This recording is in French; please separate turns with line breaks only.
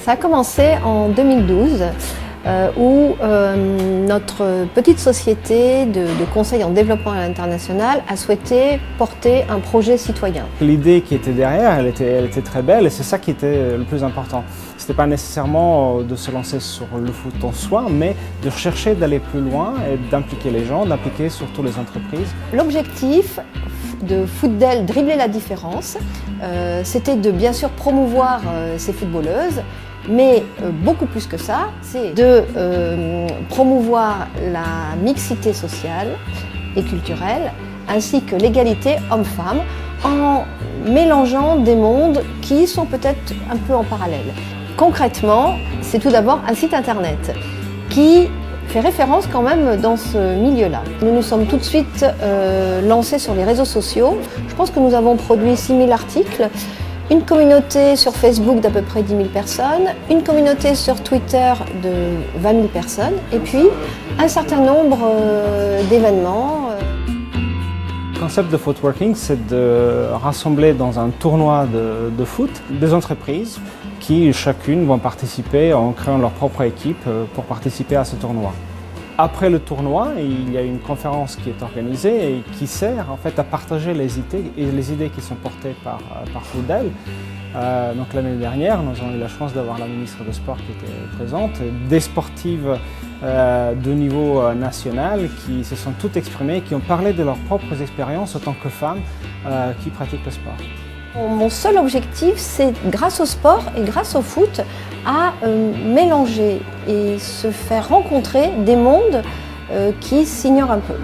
Ça a commencé en 2012 où notre petite société de conseil en développement international a souhaité porter un projet citoyen.
L'idée qui était derrière, elle était très belle et c'est ça qui était le plus important. Ce n'était pas nécessairement de se lancer sur le foot en soi, mais de chercher d'aller plus loin et d'impliquer les gens, d'impliquer surtout les entreprises.
L'objectif de Footdel, dribbler la différence, c'était de bien sûr promouvoir ces footballeuses, mais beaucoup plus que ça, c'est de promouvoir la mixité sociale et culturelle, ainsi que l'égalité homme-femme, en mélangeant des mondes qui sont peut-être un peu en parallèle. Concrètement, c'est tout d'abord un site internet qui fait référence quand même dans ce milieu-là. Nous nous sommes tout de suite lancés sur les réseaux sociaux. Je pense que nous avons produit 6000 articles, une communauté sur Facebook d'à peu près 10 000 personnes, une communauté sur Twitter de 20 000 personnes, et puis un certain nombre d'événements.
Le concept de Footworking, c'est de rassembler dans un tournoi de foot des entreprises qui chacune vont participer en créant leur propre équipe pour participer à ce tournoi. Après le tournoi, il y a une conférence qui est organisée et qui sert en fait à partager les idées qui sont portées par Footdel. Donc l'année dernière, nous avons eu la chance d'avoir la ministre des Sports qui était présente, des sportives de niveau national qui se sont toutes exprimées, qui ont parlé de leurs propres expériences en tant que femmes qui pratiquent le sport.
Mon seul objectif, c'est grâce au sport et grâce au foot, à mélanger et se faire rencontrer des mondes qui s'ignorent un peu.